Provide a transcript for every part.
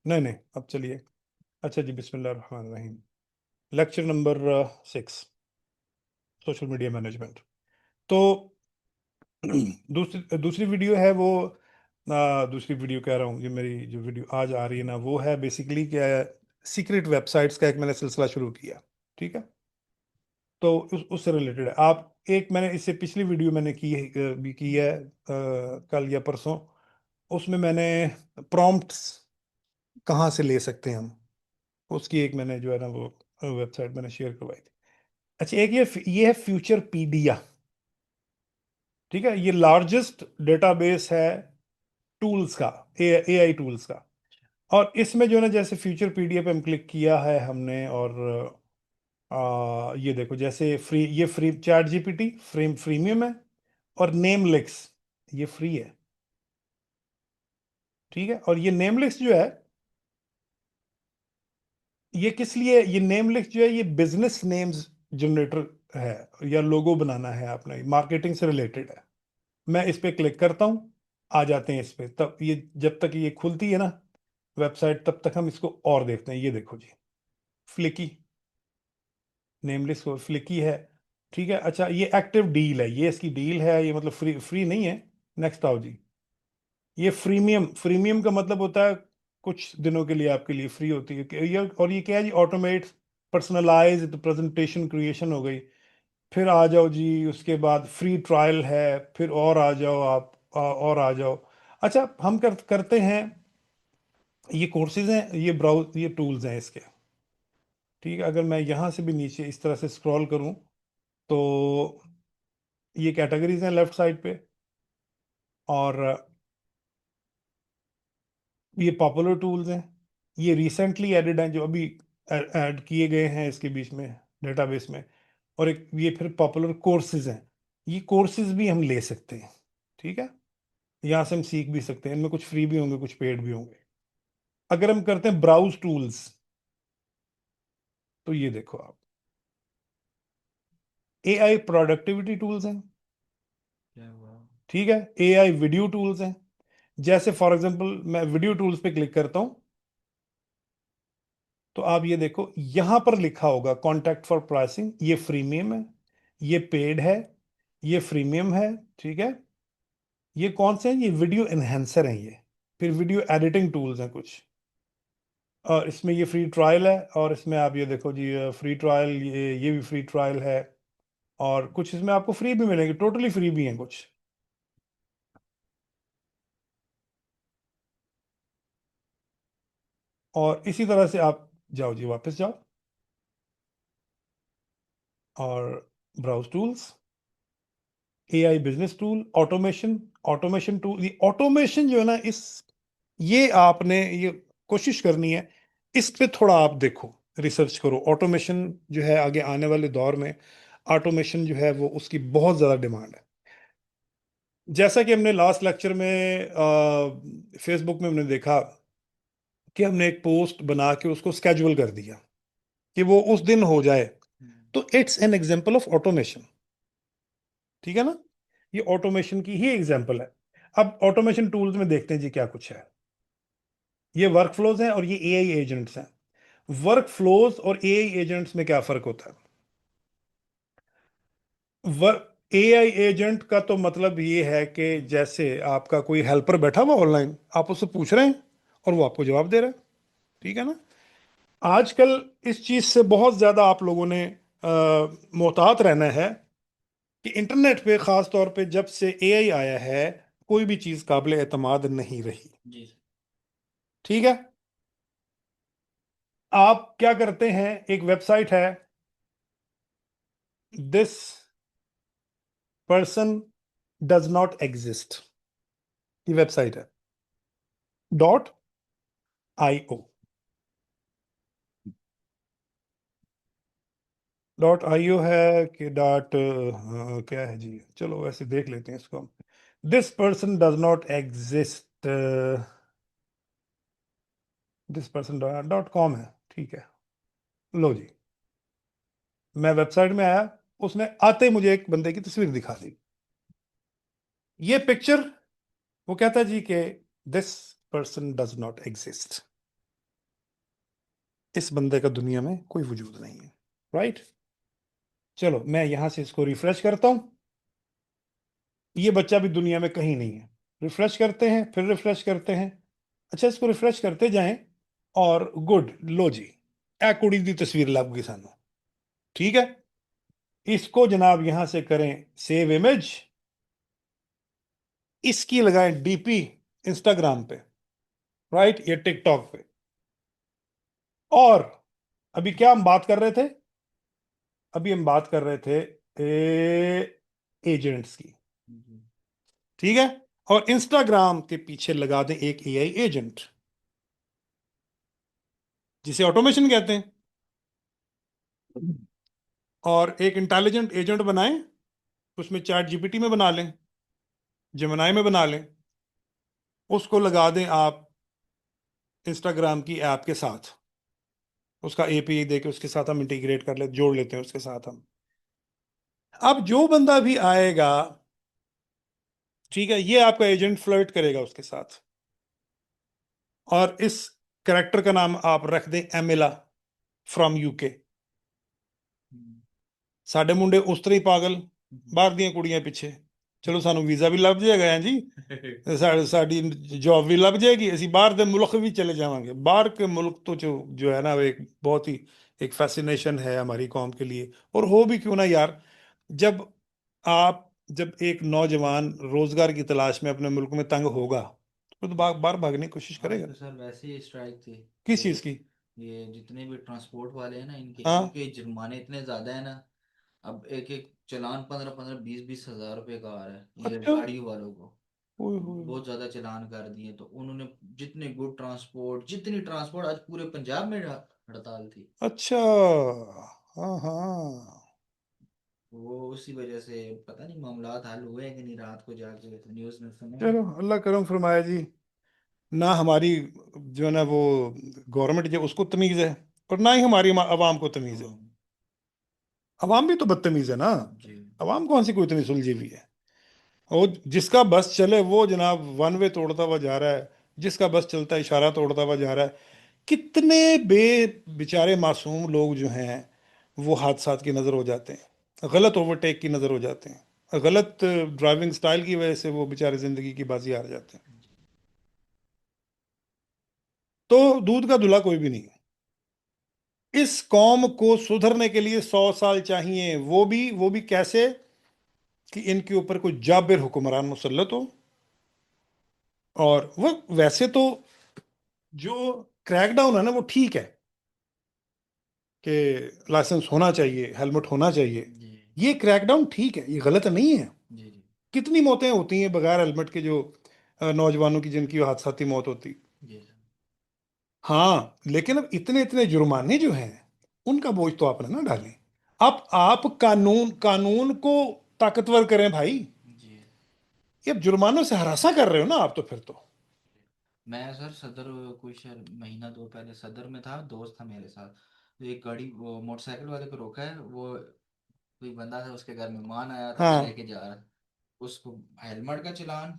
नहीं नहीं, अब चलिए। अच्छा जी, बिस्मिल्लाह रहमान रहीम। Lecture number 6, social media management. तो दूसरी दूसरी वीडियो है वो, दूसरी वीडियो कह रहा हूँ, ये मेरी जो वीडियो आज आ रही है ना, वो है बेसिकली क्या है, सीक्रेट वेबसाइट्स का एक मैंने सिलसिला शुरू किया। ठीक है, तो उससे रिलेटेड है। आप एक, मैंने इससे पिछली वीडियो मैंने की है, भी की है, कल या परसों। उसमें मैंने प्रॉम्प्ट्स कहाँ से ले सकते हैं हम, उसकी एक मैंने जो है ना वो वेबसाइट मैंने शेयर करवाई थी। अच्छा, एक ये है फ्यूचर पीडिया। ठीक है, ये लार्जेस्ट डेटाबेस है टूल्स का, एआई टूल्स का। और इसमें जो है ना, जैसे फ्यूचर पीडिया पे हम क्लिक किया है हमने, और ये देखो, जैसे फ्री, ये फ्री चैट जीपीटी फ्रीमियम है, और नेमलिक्स ये फ्री है। ठीक है, और ये नेमलिक्स जो है, ये किस लिए, ये नेमलिक्स जो है ये बिजनेस नेम्स जनरेटर है, या लोगो बनाना है आपने, मार्केटिंग से रिलेटेड है। मैं इस पे क्लिक करता हूं, आ जाते हैं इस पे। तब ये जब तक ये खुलती है ना वेबसाइट, तब तक हम इसको और देखते हैं। ये देखो जी, फ्लिकी, नेमलिस्ट और फ्लिकी है। ठीक है, अच्छा, ये एक्टिव डील है, ये इसकी डील है, ये मतलब फ्री फ्री नहीं है। नेक्स्ट आओ जी। ये फ्रीमियम, फ्रीमियम का मतलब होता है कुछ दिनों के लिए आपके लिए फ्री होती है ये। और ये क्या है जी, ऑटोमेट पर्सनलाइज्ड प्रेजेंटेशन क्रिएशन हो गई। फिर आ जाओ जी, उसके बाद फ्री ट्रायल है, फिर और आ जाओ आप, और आ जाओ। अच्छा, हम करते हैं, ये कोर्सेज हैं, ये ब्राउज, ये टूल्स हैं इसके। ठीक है, अगर मैं यहाँ से भी नीचे इस तरह से स्क्रॉल करूँ, तो ये कैटेगरीज हैं लेफ्ट साइड पे, और ये पॉपुलर टूल्स हैं, ये रिसेंटली एडेड हैं, जो अभी ऐड किए गए हैं इसके बीच में डेटाबेस में। और एक ये फिर पॉपुलर कोर्सेज हैं, ये कोर्सेज भी हम ले सकते हैं। ठीक है, यहाँ से हम सीख भी सकते हैं, इनमें कुछ फ्री भी होंगे, कुछ पेड भी होंगे। अगर हम करते हैं ब्राउज टूल्स, तो ये देखो आप, एआई प्रोडक्टिविटी टूल्स हैं। क्या हुआ? ठीक है, एआई वीडियो टूल्स हैं। जैसे फॉर एग्जांपल मैं वीडियो टूल्स पे क्लिक करता हूं, तो आप ये देखो, यहां पर लिखा होगा कॉन्टैक्ट फॉर प्राइसिंग, ये फ्रीमियम है, ये पेड है, ये फ्रीमियम है। ठीक है, ये कौन से हैं, ये वीडियो एनहेंसर हैं ये। फिर वीडियो एडिटिंग टूल्स हैं कुछ, और इसमें ये फ्री ट्रायल है, और इसमें आप ये देखो जी, फ्री ट्रायल, ये भी फ्री ट्रायल है। और कुछ इसमें आपको फ्री भी मिलेंगे, टोटली फ्री भी हैं कुछ। और इसी तरह से आप जाओ जी, वापस जाओ, और browse tools, AI business tool, automation, automation tool. ये ऑटोमेशन जो है ना, इस, ये आपने ये कोशिश करनी है, इस पे थोड़ा आप देखो, रिसर्च करो। ऑटोमेशन जो है आगे आने वाले दौर में, ऑटोमेशन जो है वो उसकी बहुत ज़्यादा डिमांड है। जैसा कि हमने लास्ट लेक्चर में फेसबुक में हमने देखा कि हमने एक पोस्ट बना के उसको स्केड्यूल कर दिया कि वो उस दिन हो जाए, तो it's an example of automation. ठीक है ना, ये ऑटोमेशन की ही एग्जांपल है। अब ऑटोमेशन टूल्स में देखते हैं जी क्या कुछ है। ये वर्क फ्लोज हैं, और ये एआई एजेंट्स हैं। वर्क फ्लोज और एआई एजेंट्स में क्या फर्क होता है? वर्क एआई एजेंट का तो मतलब ये है कि जैसे आपका कोई हेल्पर बैठा हुआ ऑनलाइन, आप उससे पूछ रहे हैं और वो आपको जवाब दे रहा है। ठीक है ना, आजकल इस चीज से बहुत ज्यादा आप लोगों ने मोहतात रहना है कि इंटरनेट पे खास तौर पे जब से एआई आया है, कोई भी चीज काबिल एतमाद नहीं रही। जी। ठीक है, आप क्या करते हैं, एक वेबसाइट है, this person does not exist, ये वेबसाइट है, डॉट .io, .io है कि डॉट क्या है जी, चलो वैसे देख लेते हैं इसको हम। This person does not exist, this person .com है। ठीक है, लो जी, मैं वेबसाइट में आया, उसने आते ही मुझे एक बंदे की तस्वीर दिखा दी। ये पिक्चर, वो कहता है जी कि this person does not exist. इस बंदे का दुनिया में कोई वजूद नहीं है, राइट। चलो मैं यहां से इसको रिफ्रेश करता हूं, ये बच्चा भी दुनिया में कहीं नहीं है। रिफ्रेश करते हैं, फिर रिफ्रेश करते हैं। अच्छा, इसको रिफ्रेश करते जाएं, और गुड, लो जी, ए कुड़ी दी तस्वीर लग गई सानू। ठीक है, इसको जनाब यहां से करें सेव इमेज, इसकी लगाएं डीपी इंस्टाग्राम पे, राइट, या टिकटॉक पे। और अभी क्या हम बात कर रहे थे? अभी हम बात कर रहे थे एजेंट्स की, जी। ठीक है। और इंस्टाग्राम के पीछे लगा दें एक एआई एजेंट, जिसे ऑटोमेशन कहते हैं। और एक इंटेलिजेंट एजेंट बनाएं, उसमें चैट जीपीटी में बना लें, जेमिनाई में बना लें, उसको लगा दें आप इंस्टाग्राम की ऐप के साथ, उसका एपीआई देके उसके साथ हम इंटीग्रेट कर ले, जोड़ लेते हैं उसके साथ हम। अब जो बंदा भी आएगा, ठीक है, ये आपका एजेंट फ्लर्ट करेगा उसके साथ। और इस कैरेक्टर का नाम आप रख दें एमिला फ्रॉम यूके। हम्म, साडे मुंडे उस तरह ही पागल, बाहर ਦੀਆਂ ਕੁੜੀਆਂ ਪਿੱਛੇ। ਚਲੋ ਸਾਨੂੰ ਵੀਜ਼ਾ ਵੀ ਲੱਭ ਜਾਏਗਾ ਹੈ ਜੀ, ਸਾਡੀ जॉब भी लग जाएगी, ਅਸੀਂ बाहर ਦੇ मुल्क भी चले जाएंगे। बाहर के मुल्क तो जो है ना, वो एक बहुत ही एक फैसिनेशन है हमारी कौम के लिए। और हो भी क्यों ना यार, जब आप जब एक नौजवान रोजगार की तलाश में अपने मुल्क में तंग होगा, तो बाहर भागने की कोशिश आज करेगा। तो सर वैसे ही स्ट्राइक थी। किस ये चीज की? ये जितने भी ट्रांसपोर्ट वाले हैं ना, इनके हाँ। इनके जुर्माने इतने ज्यादा है ना। अब एक एक चालान 15-15, 20-20 हजार रुपए का आ रहा है ये अच्छा। गाड़ी वालों को। ओए होए। बहुत ज्यादा चालान कर दिए तो उन्होंने, जितने गुड ट्रांसपोर्ट, जितनी ट्रांसपोर्ट, आज पूरे पंजाब में हड़ताल थी। अच्छा। हाँ हाँ। वो उसी वजह से पता नहीं मामलात हल हुए हैं कि नहीं, रात को जाके न्यूज में सुने हैं। चलो अल्लाह करम फरमाया जी। ना हमारी जो है ना वो गवर्नमेंट जो उसको तमीज है, और ना ही हमारी आवाम को तमीज है। हाँ। आवाम भी तो बदतमीज है ना। जी। आवाम कौन सी कोई इतनी सुलझी हुई है? और जिसका बस चले वो जनाब वन वे तोड़ता हुआ जा रहा है, जिसका बस चलता है इशारा तोड़ता हुआ जा रहा है। कितने बेचारे मासूम लोग जो हैं, वो हादसात की नजर हो जाते हैं, गलत ओवरटेक की नजर हो जाते हैं, गलत ड्राइविंग स्टाइल की वजह से वो बेचारे जिंदगी की बाजी हार जाते हैं। तो दूध का धुला कोई भी नहीं है। इस कौम को सुधरने के लिए 100 साल चाहिए, वो भी कैसे? कि इनके ऊपर कोई जाबिर हुक्मरान मुसल्लत हो। और वो वैसे तो जो क्रैकडाउन है ना, वो ठीक है कि लाइसेंस होना चाहिए, हेलमेट होना चाहिए। जी। ये क्रैकडाउन ठीक है, ये गलत नहीं है। जी। जी। कितनी मौतें होती हैं बगैर हेलमेट के, जो नौजवानों की जिनकी हादसाती मौत होती। जी सर। हाँ, लेकिन अब इतने इतने जुर्माने जो हैं, उनका बोझ तो आपने ना डालें। आप कानून कानून को ताकतवर करें भाई। जी। ये अब जुर्मानों से हरासा कर रहे हो ना आप, तो फिर तो। मैं सर सदर, कुछ महीना दो पहले सदर में था, दोस्त था मेरे साथ। तो एक गाड़ी, वो मोटरसाइकिल वाले को रोका है, वो कोई बंदा था, उसके घर मेहमान आया था, वो हाँ, लेके जा रहा था। उसको हेलमेट का चालान,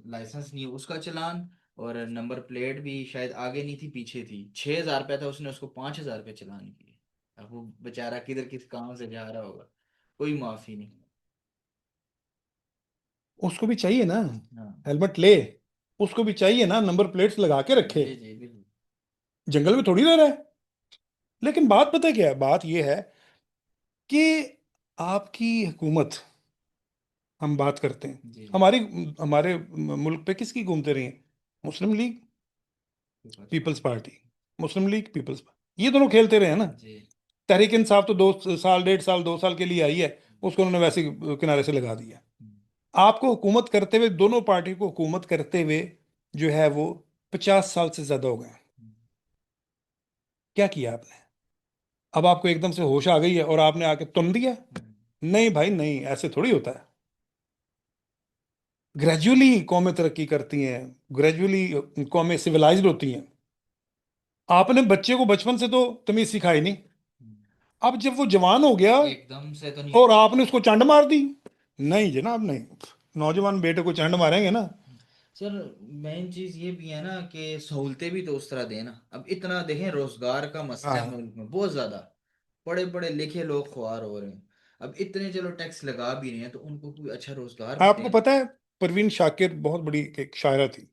लाइसेंस नहीं है उसका चालान, और नंबर प्लेट भी शायद आगे नहीं थी पीछे थी। 6,000 रुपया था, उसने उसको 5,000 रुपये चालान किए। अब वो बेचारा किधर किस काम से जा रहा होगा, कोई माफी नहीं। उसको भी चाहिए ना हाँ। हेलमेट ले, उसको भी चाहिए ना नंबर प्लेट्स लगा के रखे। जी जी बिल्कुल। जंगल में थोड़ी रह रहा है। लेकिन बात पता है क्या है? बात यह है कि आपकी हुकूमत, हम बात करते हैं, जी जी। हमारी हमारे मुल्क पे किसकी घूमते रही हैं? मुस्लिम लीग, पीपल्स पीपल्स पार्टी। पार्टी। मुस्लिम लीग, पीपल्स पार्टी, ये दोनों खेलते रहे हैं ना। जी। तहरीक इंसाफ तो 2 साल, 1.5 साल, 2 साल के लिए आई है, उसको उन्होंने वैसे ही किनारे से लगा दिया। हम्म, आपको हुकूमत करते हुए, दोनों पार्टी को हुकूमत करते हुए जो है वो 50 साल से ज्यादा हो गए हैं। हम्म, क्या किया आपने? अब आपको एकदम से होश आ गई है और आपने आके तुम दिया? हम्म, नहीं भाई नहीं, ऐसे थोड़ी होता है। ग्रेजुअली कौमें तरक्की करती हैं, ग्रेजुअली कौमें सिविलाइज्ड होती हैं। आपने बच्चे को बचपन से तो तमीज सिखाई नहीं। हम्म। अब जब वो जवान हो गया एकदम से तो नहीं और होता। आपने उसको चंड मार दी, नहीं जनाब नहीं। नौजवान बेटे को चंड मारेंगे ना, सर मेन चीज ये भी है ना कि सहूलतें भी तो उस तरह देना। अब इतना देखें, रोजगार का मसला है हाँ, मुल्क में बहुत ज्यादा। पढ़े पढ़े लिखे लोग खुआर हो रहे हैं। अब इतने चलो टैक्स लगा भी रहे हैं तो उनको कोई अच्छा रोजगार भी आपको दें। पता है परवीन शाकिर बहुत बड़ी एक शायरा थी,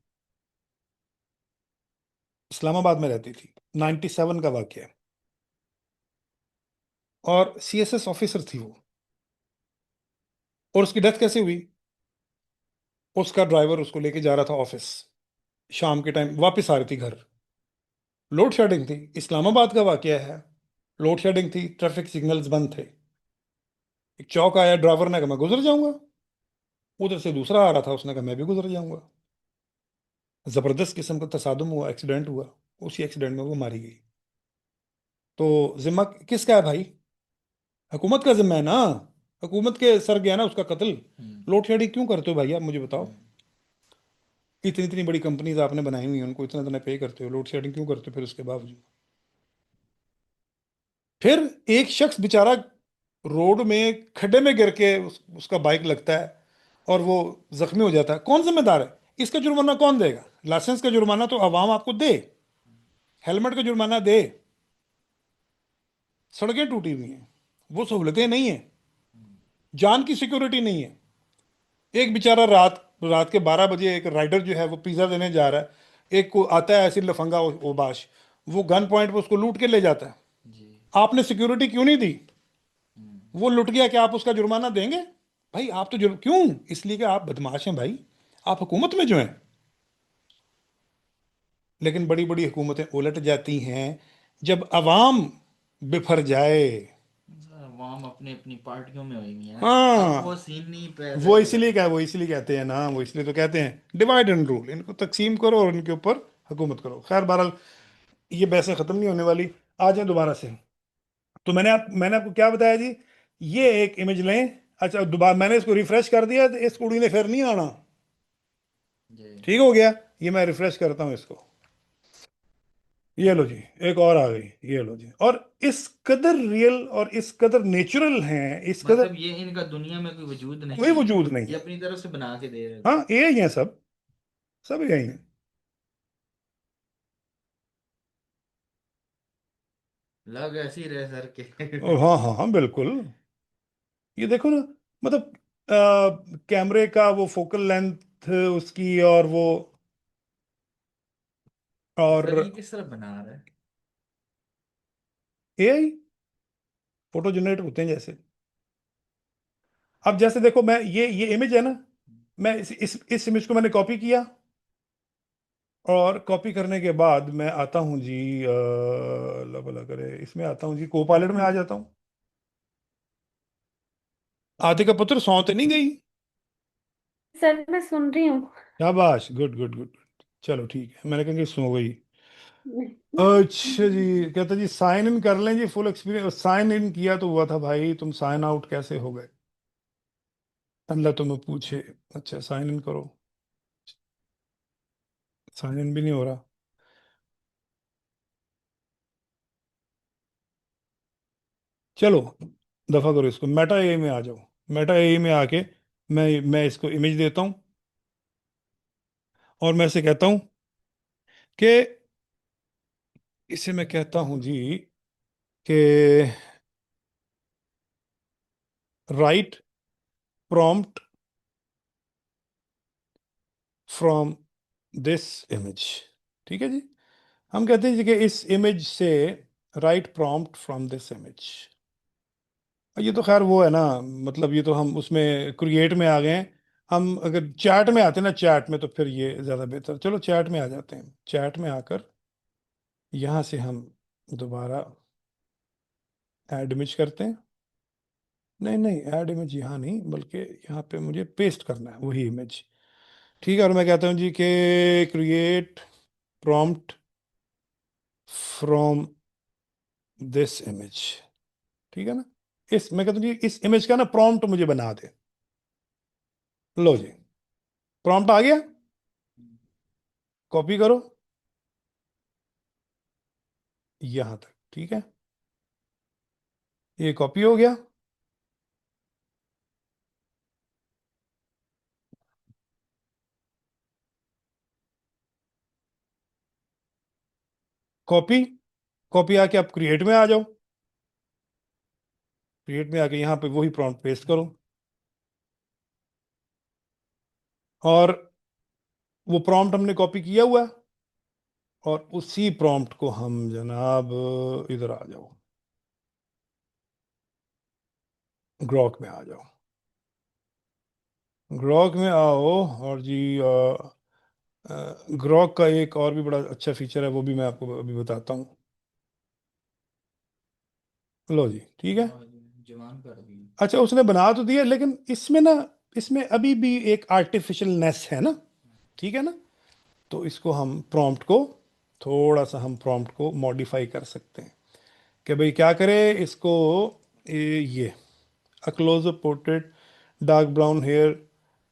इस्लामाबाद में रहती थी, 97 का वाकया है। और सीएसएस ऑफिसर थी वो। और उसकी डेथ कैसे हुई? उसका ड्राइवर उसको लेके जा रहा था ऑफिस, शाम के टाइम वापस आ रही थी घर, लोड शेडिंग थी, इस्लामाबाद का वाकया है। लोड शेडिंग थी, ट्रैफिक सिग्नल्स बंद थे। एक चौक आया, ड्राइवर ने कहा मैं गुजर जाऊंगा। उधर से दूसरा आ रहा था, उसने कहा मैं भी गुजर जाऊंगा। जबरदस्त किस्म का तसादुम हुआ, एक्सीडेंट हुआ। उसी एक्सीडेंट में वो मारी गई। तो जिम्मा किसका है भाई? हुकूमत का जिम्मा है ना। हुकूमत के सर गया ना उसका कत्ल। हम्म। लोड शेडिंग क्यों करते हो भाई, आप मुझे बताओ। हम्म। इतनी इतनी बड़ी कंपनीज आपने बनाई हुई हैं, उनको इतना इतना पे करते हो, लोड शेडिंग क्यों करते हो फिर उसके बावजूद? फिर एक शख्स बेचारा रोड में खड्डे में गिर के उसका बाइक लगता है और वो जख्मी हो जाता है, कौन जिम्मेदार है? इसका जुर्माना कौन देगा? लाइसेंस का जुर्माना तो आवाम आपको दे, हेलमेट का जुर्माना दे। सड़कें टूटी हुई हैं, वो सहूलतें नहीं है, हम्म। जान की सिक्योरिटी नहीं है। एक बेचारा रात रात के 12 बजे एक राइडर जो है वो पिज्जा देने जा रहा है, एक को आता है ऐसी लफंगा ओबाश, वो गन पॉइंट पे उसको लूट के ले जाता है। जी। आपने सिक्योरिटी क्यों नहीं दी? हम्म। वो लुट गया, क्या आप उसका जुर्माना देंगे? भाई आप तो क्यों? इसलिए कि आप बदमाश हैं भाई, आप हुकूमत में जो हैं। लेकिन बड़ी बड़ी हुकूमतें उलट जाती हैं जब अवाम बिफर जाए। सर अवाम अपने अपनी पार्टियों में हुई हुई है ना। अब वो हाँ, सीन नहीं पैदा वो रहा। इसलिए क्या, वो इसलिए कहते हैं ना, वो इसलिए तो कहते हैं डिवाइड एंड रूल, इनको तकसीम करो और इनके ऊपर हुकूमत करो। खैर बहरहाल, ये बहसें खत्म नहीं होने वाली। आ जाए दोबारा से। तो मैंने आपको क्या बताया जी? ये एक इमेज लें। अच्छा, दोबारा मैंने इसको रिफ्रेश कर दिया तो इस कुड़ी ने फिर नहीं आना। जी। ठीक हो गया। ये मैं रिफ्रेश करता हूँ इसको। ये लो जी, एक और आ गई। ये लो जी, और इस कदर रियल और इस कदर नेचुरल हैं, इस कदर मतलब ये इनका दुनिया में कोई वजूद कोई नहीं है। वजूद नहीं ये है। अपनी तरफ से बना के दे रहे थे। हाँ, ए ही हैं सब, सब ए ही हैं। लग ऐसे ही रहे सर और के। हाँ हाँ हाँ, बिल्कुल। ये देखो ना, मतलब कैमरे का वो फोकल लेंथ उसकी, और वो, सर ये और किस तरह बना रहा है? एआई फोटो जनरेट होते हैं जैसे। अब जैसे देखो, मैं ये इमेज है ना, मैं इस इमेज को मैंने कॉपी किया, और कॉपी करने के बाद मैं आता हूँ जी, अल्लाह भला करे, इसमें आता हूँ जी, को पायलट में आ जाता हूँ। आते का पुत्र सौंते नहीं गई। सर मैं सुन रही हूँ। शाबाश, गुड गुड गुड। चलो ठीक है, मैंने कहा कि सो गई। अच्छा जी, कहता जी साइन इन कर लें जी, फुल एक्सपीरियंस। साइन इन किया तो हुआ था भाई, तुम साइन आउट कैसे हो गए? अल्लाह तुम्हें पूछे। अच्छा, साइन इन करो। साइन इन भी नहीं हो रहा। चलो, दफा करो इसको, मेटा एआई में आ जाओ। मेटा एआई में आके मैं इसको इमेज देता हूँ, और मैं इसे कहता हूँ कि, इसे मैं कहता हूँ जी कि right prompt from this image. ठीक है जी। हम कहते हैं जी कि इस इमेज से right prompt from this image. ये तो खैर वो है ना, मतलब ये तो हम उसमें क्रिएट में आ गए हैं। हम अगर चैट में आते हैं ना, चैट में, तो फिर ये ज़्यादा बेहतर। चलो चैट में आ जाते हैं। चैट में आकर यहाँ से हम दोबारा ऐड इमेज करते हैं। नहीं नहीं, ऐड इमेज यहाँ नहीं, बल्कि यहाँ पे मुझे पेस्ट करना है वही इमेज। ठीक है, और मैं कहता हूँ जी कि create prompt from this image. ठीक है ना? मैं कहता हूँ जी इस इमेज का ना प्रॉम्प्ट मुझे बना दे। लो जी, प्रॉम्प्ट आ गया। कॉपी करो यहाँ तक। ठीक है, ये कॉपी हो गया। कॉपी, कॉपी आके आप क्रिएट में आ जाओ, क्रिएट में आके यहाँ पे वही प्रॉम्प्ट पेस्ट करो, और वो प्रॉम्प्ट हमने कॉपी किया हुआ है, और उसी प्रॉम्प्ट को हम जनाब इधर आ जाओ, ग्रॉक में आ जाओ, ग्रॉक में आओ, और जी ग्रॉक का एक और भी बड़ा अच्छा फीचर है, वो भी मैं आपको अभी बताता हूँ। लो जी, ठीक है। हाँ जी, जवान कर दी। अच्छा, उसने बना तो दिया, लेकिन इसमें ना, इसमें अभी भी एक आर्टिफिशियलनेस है ना, ठीक है ना। तो इसको हम प्रॉम्प्ट को, थोड़ा सा हम प्रॉम्प्ट को मॉडिफाई कर सकते हैं कि भाई क्या करें इसको, ये a close up portrait, dark brown hair,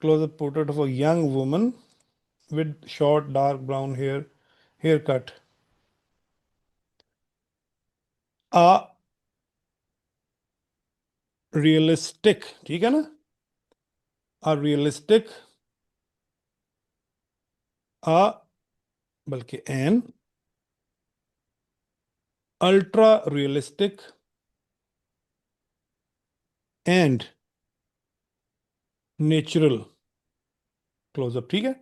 close up portrait of a young woman with short dark brown hair cut, a realistic, ठीक है ना, आ रियलिस्टिक, आ बल्कि an ultra realistic and natural closeup, ठीक है।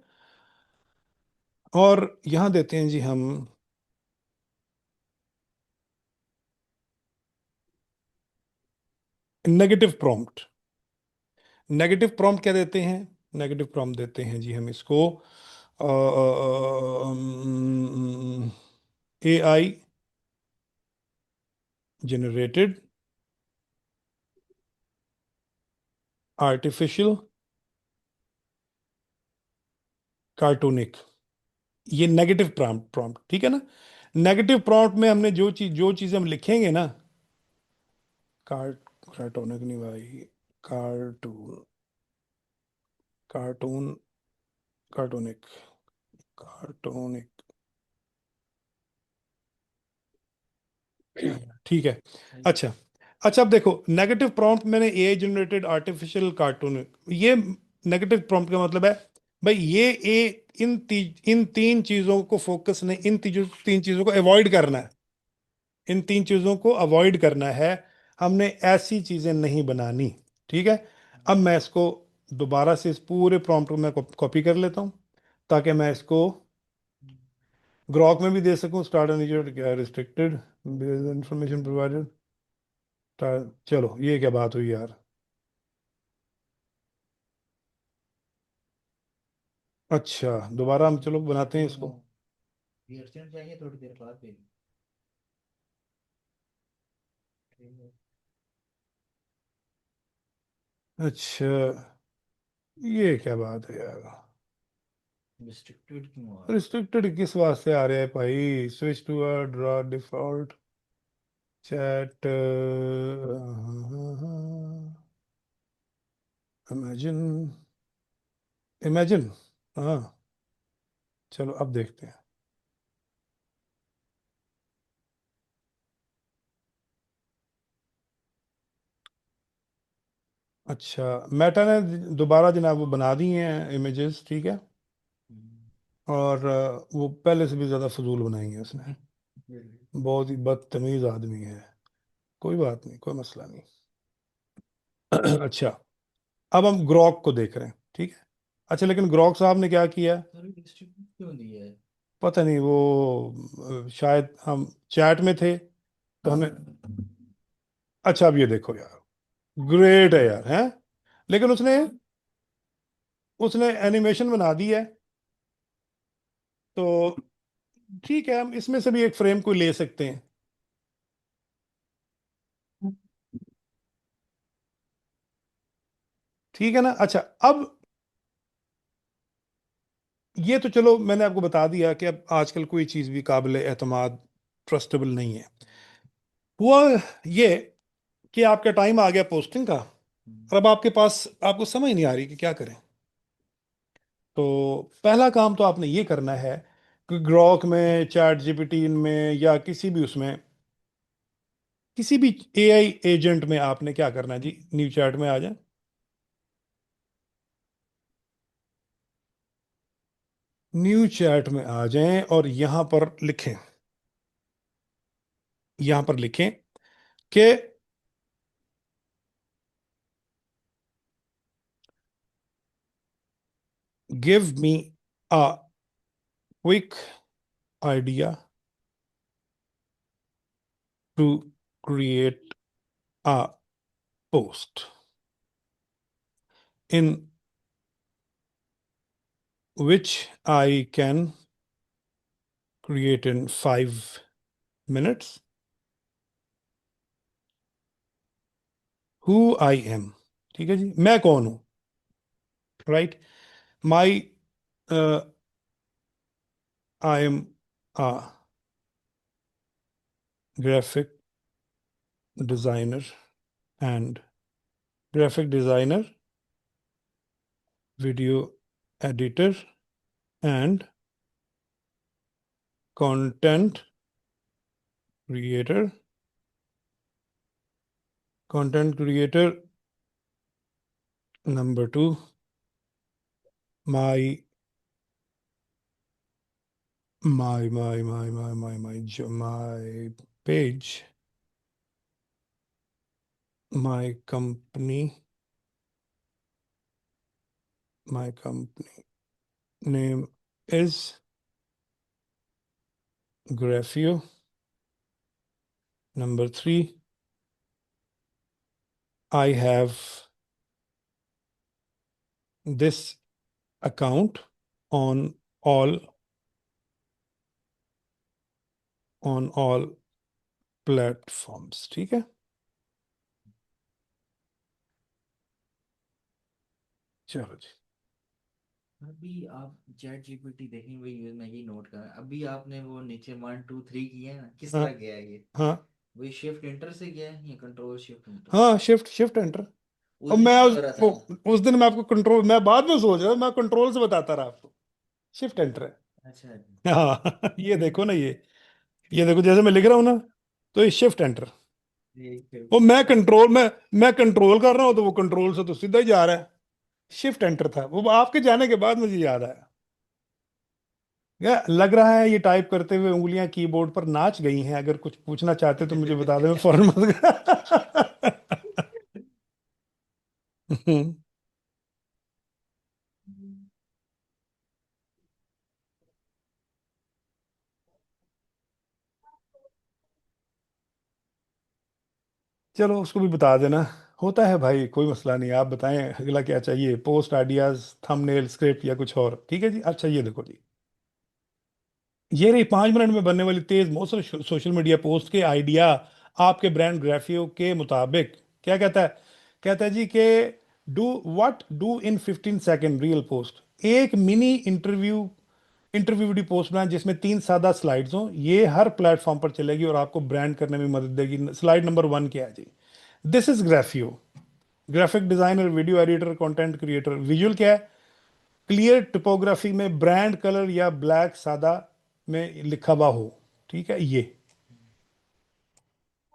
और यहां देते हैं जी हम नेगेटिव प्रॉम्प्ट। नेगेटिव प्रॉम्प्ट क्या देते हैं, नेगेटिव प्रॉम्प्ट देते हैं जी हम इसको ए आई जनरेटेड आर्टिफिशियल कार्टूनिक, ये नेगेटिव प्रॉम्प्ट, प्रॉम्प्ट ठीक है ना। नेगेटिव प्रॉम्प्ट में हमने जो चीज़ हम लिखेंगे ना, कार्टूनिक नहीं भाई, कार्टून, कार्टून, कार्टूनिक, कार्टूनिक, ठीक है। अच्छा, अच्छा अब देखो, नेगेटिव प्रॉम्प्ट मैंने एआई जनरेटेड आर्टिफिशियल कार्टून, ये नेगेटिव प्रॉम्प्ट का मतलब है भाई ये इन तीन चीजों को फोकस नहीं, इन तीन चीजों को अवॉइड करना है, इन तीन चीजों को अवॉइड करना है, हमने ऐसी चीजें नहीं बनानी, ठीक है। अब मैं इसको दोबारा से इस पूरे प्रॉम्प्ट को मैं कॉपी कर लेता हूँ, ताकि मैं इसको ग्रॉक में भी दे सकूं। स्टार्ट क्या रिस्ट्रिक्टेड इंफॉर्मेशन प्रोवाइडेड, चलो ये क्या बात हुई यार। अच्छा, दोबारा हम चलो बनाते हैं इसको। ये अर्जेंट चाहिए, थोड़ी देर बाद भेज। अच्छा, ये क्या बात है यार, रिस्ट्रिक्टेड क्यों आ रहा रिस्ट्रिक्टेड किस वास्ते आ रहा है भाई, switch to a draw default chat, imagine, imagine, हाँ, चलो अब देखते हैं। अच्छा, मेटा ने दोबारा जनाब वो बना दी हैं इमेजेस, ठीक है। है? और वो पहले से भी ज़्यादा फजूल बनाई है उसने, बहुत ही बदतमीज आदमी है। कोई बात नहीं, कोई मसला नहीं। अच्छा, अब हम ग्रॉक को देख रहे हैं, ठीक है। अच्छा, लेकिन ग्रॉक साहब ने क्या किया, सर डिस्ट्रीब्यूट क्यों दिया है? पता नहीं, वो शायद हम चैट में थे तो हमें, अच्छा अब ये देखो यार, ग्रेट है यार, हैं, लेकिन उसने उसने एनिमेशन बना दी है, तो ठीक है, हम इसमें से भी एक फ्रेम को ले सकते हैं, ठीक है ना। अच्छा, अब ये तो चलो मैंने आपको बता दिया कि अब आजकल कोई चीज़ भी काबिल एतमाद, ट्रस्टेबल नहीं है। हुआ ये कि आपका टाइम आ गया पोस्टिंग का, और अब आपके पास, आपको समझ नहीं आ रही कि क्या करें। तो पहला काम तो आपने ये करना है कि ग्रॉक में, चैट जीपीटी में, या किसी भी उसमें, किसी भी एआई एजेंट में आपने क्या करना है जी, न्यू चैट में आ जाए, न्यू चैट में आ जाएं और यहां पर लिखें यहां पर लिखें कि give me a quick idea to create a post in which I can create in 5 minutes. Who I am. ठीक है जी, मैं कौन हूं. Right. My I am a graphic designer and graphic designer, video editor, and content creator. Content creator number 2. My page, my company name is Graphio. Number 3, I have this account on all platforms. ठीक है, चलो जी. अभी आप chat GPT देखें, वही मैं यही note कर, अभी आपने वो नीचे 1 2 3 किया है ना, किस हाँ तरह गया है ये? हाँ वही शिफ्ट एंटर से गया है या कंट्रोल शिफ्ट एंटर? हाँ, शिफ्ट एंटर. उस और दिन मैं नहीं उस हो रहा था। उस दिन मैं आपको कंट्रोल, मैं बाद में सोच रहा, मैं कंट्रोल से बताता रहा आपको. शिफ्ट एंटर है. अच्छा। हाँ ये देखो ना, ये देखो जैसे मैं लिख रहा हूँ ना, तो ये शिफ्ट एंटर. वो मैं कंट्रोल कर रहा हूँ, तो वो कंट्रोल से तो सीधा ही जा रहा है. शिफ्ट एंटर था वो, आपके जाने के बाद मुझे याद आया. या लग रहा है ये टाइप करते हुए उंगलियां कीबोर्ड पर नाच गई हैं. अगर कुछ पूछना चाहते तो मुझे बता दें, फौरन मत. चलो उसको भी बता देना. होता है भाई, कोई मसला नहीं. आप बताएं अगला क्या चाहिए, पोस्ट आइडियाज, थंबनेल, स्क्रिप्ट या कुछ और. ठीक है जी. अच्छा ये देखो जी, ये रही 5 मिनट में बनने वाली तेज मौसम सोशल मीडिया पोस्ट के आइडिया. आपके ब्रांड ग्राफियो के मुताबिक क्या कहता है? कहता है जी कि do in 15 second real post. एक मिनी इंटरव्यू वीडियो पोस्ट बनाएं जिसमें 3 सादा स्लाइड्स हों. ये हर प्लेटफॉर्म पर चलेगी और आपको ब्रांड करने में मदद देगी. स्लाइड नंबर 1 क्या है जी? This is Graphio. Graphic designer, video editor, content creator. Visual क्या है? क्लियर टिपोग्राफी में ब्रांड कलर या ब्लैक सादा में लिखा हुआ हो. ठीक है ये.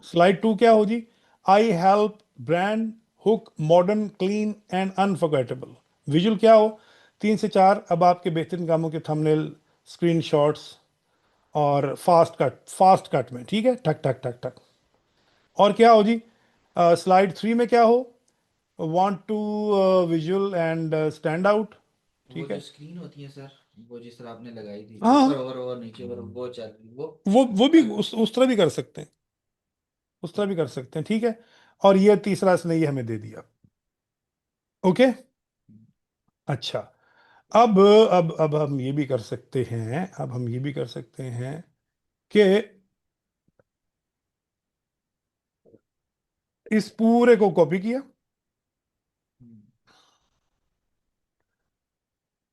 स्लाइड 2 क्या हो जी? I help brand hook modern clean and unforgettable. Visual क्या हो? 3 से 4 अब आपके बेहतरीन कामों के थंबनेल, स्क्रीन शॉट्स और फास्ट कट में. ठीक है, ठक ठक ठक ठक. और क्या हो जी? स्लाइड 3 में क्या हो? Want to visual and stand out. वो ठीक जो है. स्क्रीन होती है सर, वो जिस तरह आपने लगाई थी, ऊपर हाँ, और नीचे और वो चल रही वो। वो भी उस तरह भी कर सकते हैं. उस तरह भी कर सकते हैं. ठीक है. और ये तीसरा इसने ये हमें दे दिया. ओके. अच्छा. अब हम ये भी कर सकते हैं, अब हम ये भी कर सकते हैं कि इस पूरे को कॉपी किया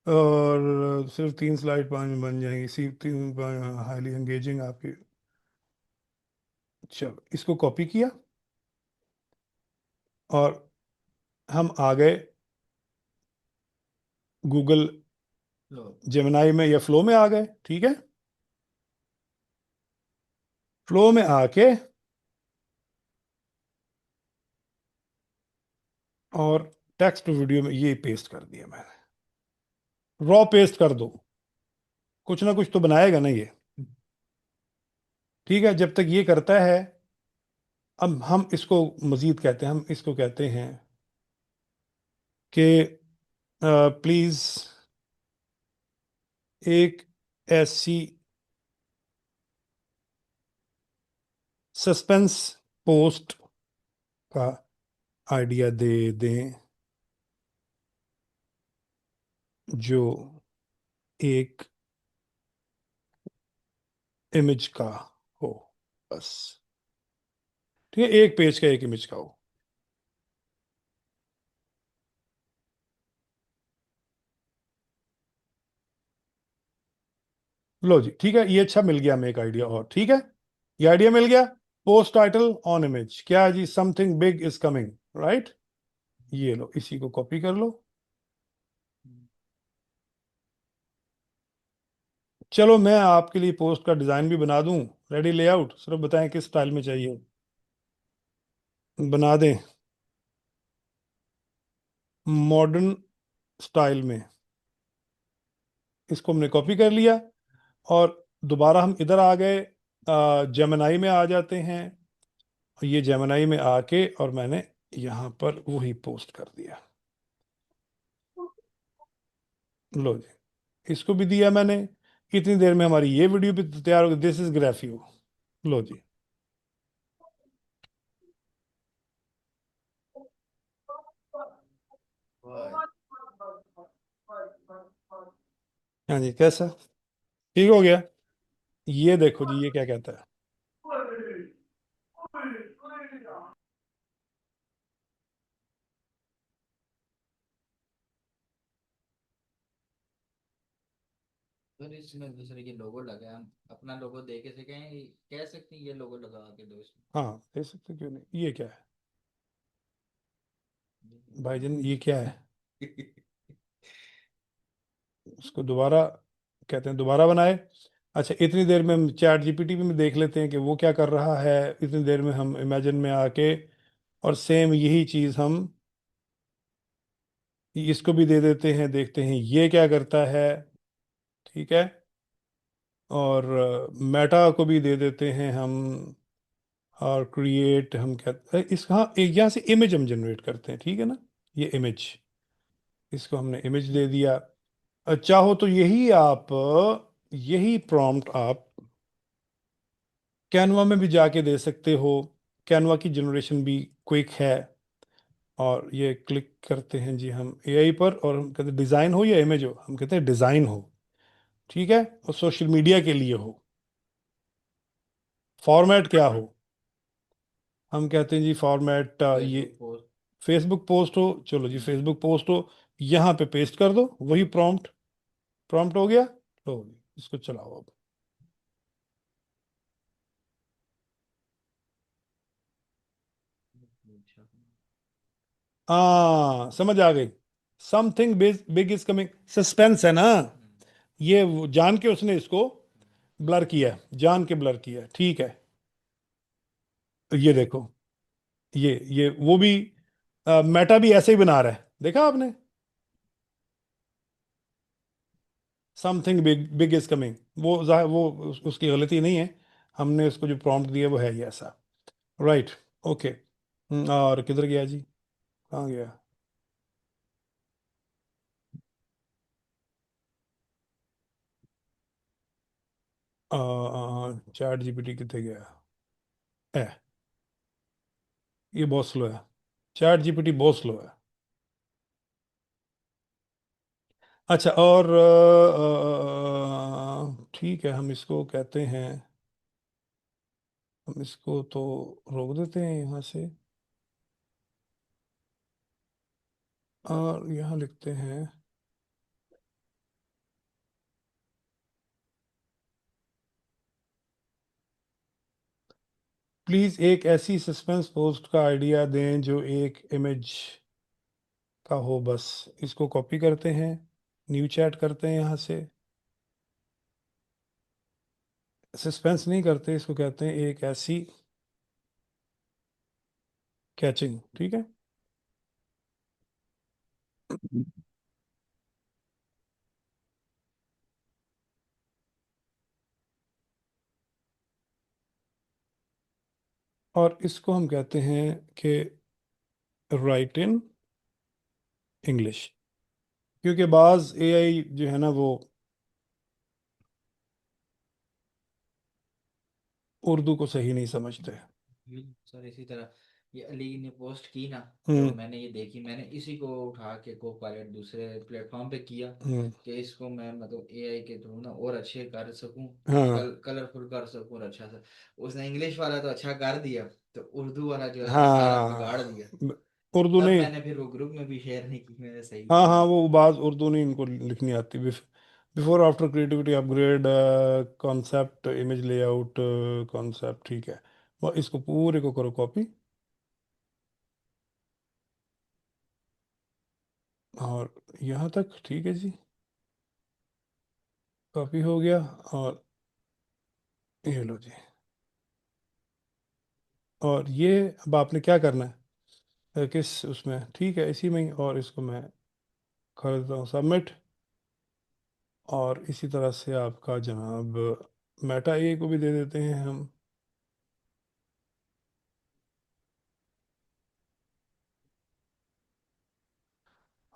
और सिर्फ 3 स्लाइड 5 में बन जाएंगी. सी 3 हाईली एंगेजिंग आपकी. चलो इसको कॉपी किया और हम आ गए गूगल तो जेमिनाई में या फ्लो में आ गए. ठीक है. फ्लो में आके और टेक्स्ट वीडियो में ये पेस्ट कर दिया मैंने. रॉ पेस्ट कर दो, कुछ ना कुछ तो बनाएगा ना ये. ठीक है, जब तक ये करता है, अब हम इसको मजीद कहते हैं, हम इसको कहते हैं कि प्लीज एक ऐसी सस्पेंस पोस्ट का आइडिया दे दें जो एक इमेज का हो, बस। ठीक है, एक पेज का एक इमेज का हो। लो जी, ठीक है, ये अच्छा मिल गया हमें एक आइडिया और। ठीक है, ये आइडिया मिल गया। पोस्ट टाइटल ऑन इमेज क्या है जी? Something big is coming, right? ये लो, इसी को कॉपी कर लो। चलो, मैं आपके लिए पोस्ट का डिजाइन भी बना दूं। रेडी लेआउट, सिर्फ बताएं किस स्टाइल में चाहिए, बना दें। मॉडर्न स्टाइल में। इसको हमने कॉपी कर लिया और दोबारा हम इधर आ गए, जेमिनाई में आ जाते हैं। ये जेमिनाई में आके और मैंने यहाँ पर वही पोस्ट कर दिया। लो जी, इसको भी दिया मैंने। कितनी देर में हमारी ये वीडियो भी तैयार होगी। This is Graphio. लो जी। वाह। हाँ जी, कैसा? ठीक हो गया? ये देखो जी, ये क्या कहता है। फिर इसमें दूसरे के लोगो लगा है, हम अपना लोगो दे के से कहें, कह सकते हैं ये लोगो लगा के दो हाँ, दे सकते, क्यों नहीं। ये क्या है इसमें। भाईजान, ये क्या है? उसको दोबारा कहते हैं, दोबारा बनाए। अच्छा, इतनी देर में हम चैट जीपीटी में देख लेते हैं कि वो क्या कर रहा है। इतनी देर में हम इमेजिन में आके और सेम यही चीज हम इसको भी दे देते हैं, देखते हैं ये क्या करता है। ठीक है, और मेटा को भी दे देते हैं हम। और क्रिएट हम कहते हैं इस, हाँ, एक यहाँ से इमेज हम जनरेट करते हैं, ठीक है ना। ये इमेज, इसको हमने इमेज दे दिया। चाहो तो यही आप, यही प्रॉम्प्ट आप कैनवा में भी जाके दे सकते हो। कैनवा की जनरेशन भी क्विक है। और ये क्लिक करते हैं जी हम एआई पर, और हम कहते हैं डिज़ाइन हो या इमेज हो, हम कहते हैं डिज़ाइन हो। ठीक है, और सोशल मीडिया के लिए हो। फॉर्मेट क्या हो? हम कहते हैं जी फॉर्मेट ये फेसबुक पोस्ट। फेसबुक पोस्ट हो। चलो जी, फेसबुक पोस्ट हो। यहाँ पे पेस्ट कर दो वही प्रॉम्प्ट। प्रॉम्प्ट हो गया। हो गया, इसको चलाओ अब। समझ आ गई। Something big big is coming, suspense है ना। ये जान के उसने इसको ब्लर किया है, जान के ब्लर किया है। ठीक है, तो ये देखो, ये वो भी मेटा भी ऐसे ही बना रहा है, देखा आपने? Something big big is coming. वो उसकी गलती नहीं है। हमने उसको जो प्रॉम्प्ट दिया वो है ये ऐसा। राइट। ओके। और किधर गया जी? कहाँ गया? चैट जीपीटी कितने गया है? ये बहुत स्लो है। चैट जीपीटी बहुत स्लो है। अच्छा, और ठीक है, हम इसको कहते हैं, हम इसको तो रोक देते हैं यहाँ से। और यहाँ लिखते हैं, प्लीज एक ऐसी सस्पेंस पोस्ट का आइडिया दें जो एक इमेज का हो, बस। इसको कॉपी करते हैं, न्यू चैट करते हैं यहाँ से। सस्पेंस नहीं करते, इसको कहते हैं एक ऐसी कैचिंग। ठीक है, और इसको हम कहते हैं कि राइट इन इंग्लिश, क्योंकि बाज एआई जो है ना वो उर्दू को सही नहीं समझते। सर इसी तरह ये अली ने पोस्ट की ना, तो हम्म। मैंने ये देखी, मैंने इसी को उठा के को पायलट दूसरे प्लेटफॉर्म पे किया हम्म। कि इसको मैं मतलब एआई के थ्रू ना और अच्छे कर सकूं, हाँ कलरफुल कर सकूं और अच्छा सा। उसने इंग्लिश वाला तो अच्छा कर दिया, तो उर्दू वाला जो है ना सारा बिगाड़ हाँ। दिया। उर्दू तब नहीं। मैंने फिर वो ग्रुप में भी शेयर नहीं की, मैंने सही हाँ की। हाँ, वो बाज उर्दू नहीं इनको लिखनी आती। Before after creativity upgrade, concept image layout concept, ठीक है। वो इसको पूरे को करो कॉपी, और यहाँ तक ठीक है जी, कॉपी हो गया। और ये लो जी। और ये अब आपने क्या करना है, किस उसमें, ठीक है इसी में ही, और इसको मैं कर देता हूँ सबमिट। और इसी तरह से आपका जनाब मेटा ए को भी दे देते हैं हम।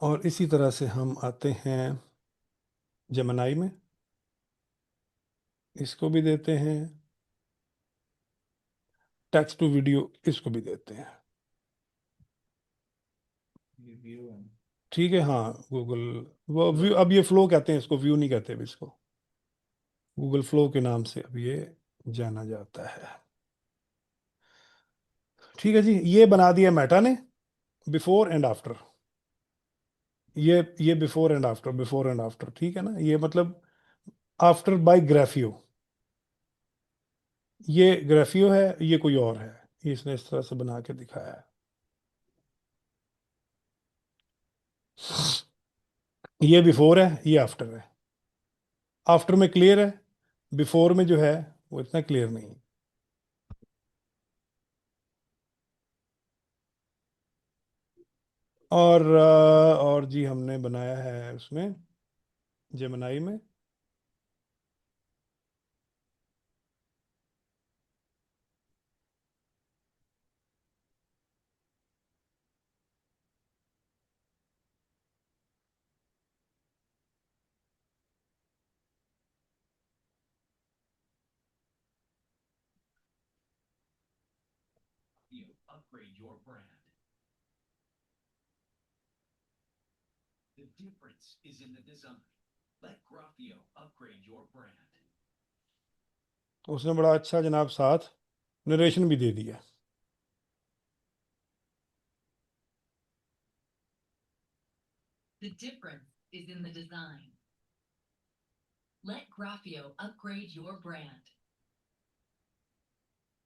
और इसी तरह से हम आते हैं जेमिनाई में, इसको भी देते हैं। टेक्स्ट टू वीडियो इसको भी देते हैं। व्यू ठीक है, हाँ गूगल, वो फ्लो। व्यू, अब ये फ्लो कहते हैं इसको, व्यू नहीं कहते अब इसको, गूगल फ्लो के नाम से अब ये जाना जाता है। ठीक है जी, ये बना दिया मेटा ने, बिफोर एंड आफ्टर। ये बिफोर एंड आफ्टर, ठीक है ना, ये मतलब आफ्टर बाय ग्राफियो। ये ग्राफियो है, ये कोई और है, ये इसने इस तरह से बना के दिखाया है। ये बिफोर है, ये आफ्टर है। आफ्टर में क्लियर है, बिफोर में जो है वो इतना क्लियर नहीं है। और जी हमने बनाया है उसमें जेमिनाई में। उसने बड़ा अच्छा जनाब साथ नरेशन भी दे दिया। The difference is in the design. Let Grafio upgrade your brand.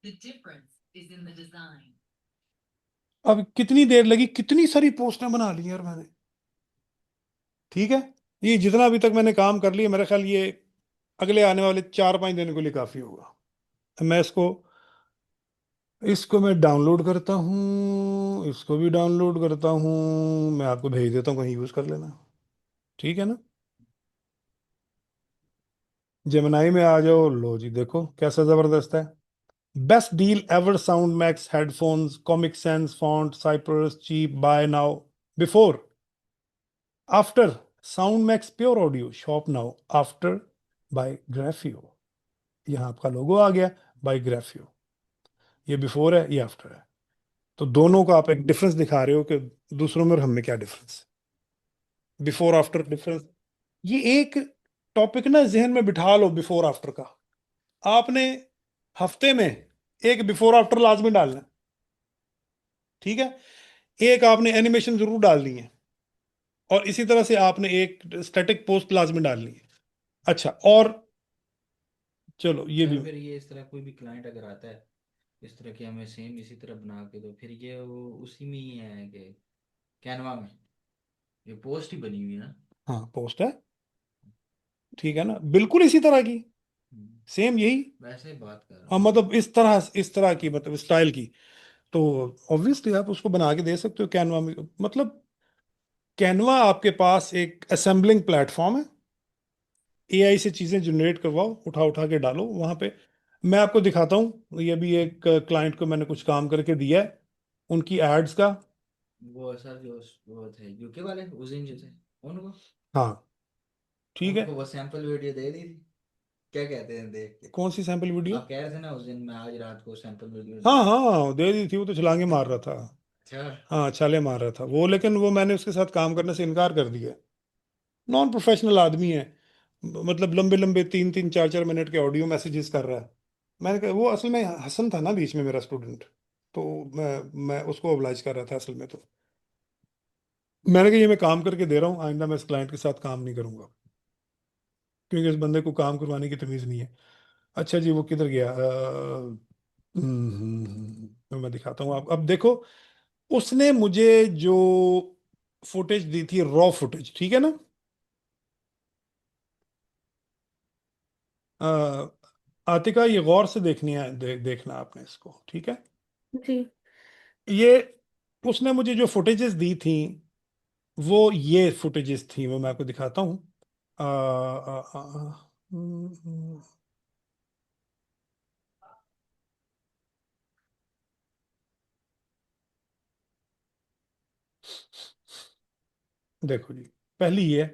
The difference is in the design. अब कितनी देर लगी, कितनी सारी पोस्टें बना ली यार मैंने। ठीक है, ये जितना अभी तक मैंने काम कर लिया, मेरा ख्याल ये अगले आने वाले 4-5 दिन के लिए काफी होगा। मैं इसको मैं डाउनलोड करता हूँ, इसको भी डाउनलोड करता हूँ, मैं आपको भेज देता हूँ, कहीं यूज कर लेना। ठीक है ना, जेमिनाई में आ जाओ, लो जी देखो कैसा जबरदस्त है। Best deal ever, Sound Max headphones, Comic Sans font, Cyprus cheap, buy now, before, after, Sound Max pure audio, shop now, after, by Graphio. यहाँ आपका लोगो आ गया, बाय ग्राफियो। ये बिफोर है, ये आफ्टर है। तो दोनों का आप एक डिफरेंस दिखा रहे हो कि दूसरों में और हम में क्या डिफरेंस, बिफोर आफ्टर डिफरेंस। ये एक टॉपिक ना जहन में बिठा लो, बिफोर आफ्टर का। आपने हफ्ते में एक बिफोर आफ्टर लाजमी डालना है। ठीक है, एक आपने एनिमेशन जरूर डालनी है, और इसी तरह से आपने एक स्टैटिक पोस्ट लाजमी डालनी है। अच्छा, और चलो ये सर भी। फिर ये इस तरह कोई भी क्लाइंट अगर आता है इस तरह की, हमें सेम इसी तरह बना के दो, फिर ये वो उसी में ही है कि कैनवा में ये पोस्ट ही बनी हुई है ना। हाँ पोस्ट है, ठीक है ना, बिल्कुल इसी तरह की, हम्म, सेम यही। वैसे ही बात कर रहा हाँ हूँ मैं। मतलब इस तरह की, मतलब स्टाइल की। तो ऑब्वियसली आप उसको बना के दे सकते हो कैनवा में। मतलब कैनवा आपके पास एक असेंबलिंग प्लेटफॉर्म है, एआई से चीजें जनरेट करवाओ, उठा उठा के डालो वहां पे। मैं आपको दिखाता हूँ, ये भी एक क्लाइंट को मैंने कुछ काम करके दिया है, उनकी एड्स का। वो सर जो वो थे यूके वाले उस दिन जो थे उनको हाँ ठीक है। उनको वो सैंपल वीडियो दे दी थी, क्या कहते हैं देख के? कौन सी सैंपल वीडियो? आप कह रहे थे ना उस दिन मैं आज रात को सैंपल वीडियो हाँ हाँ दे दी थी, वो तो छलांगे मार रहा था। अच्छा। हाँ छाले मार रहा था वो, लेकिन वो मैंने उसके साथ काम करने से इनकार कर दिया। नॉन प्रोफेशनल आदमी है, मतलब लंबे लंबे 3 3 4 4 मिनट के ऑडियो मैसेजेस कर रहा है। मैंने कहा, वो असल में हसन था ना बीच में मेरा स्टूडेंट, तो मैं उसको ओब्लाइज कर रहा था असल में। तो मैंने कहा ये मैं काम करके दे रहा हूँ, आइंदा मैं इस क्लाइंट के साथ काम नहीं करूंगा, क्योंकि इस बंदे को काम करवाने की तमीज नहीं है। अच्छा जी, वो किधर गया? तो मैं दिखाता हूँ, आप अब देखो। उसने मुझे जो फुटेज दी थी, रॉ फुटेज, ठीक है ना? आतिका, ये गौर से देखनी है, देखना आपने इसको, ठीक है? जी ये उसने मुझे जो फुटेजेस दी थी, वो ये फुटेजेस थी, वो मैं आपको दिखाता हूँ। आ, आ, आ, आ, हम्म, हम्म, देखो जी, पहली ये।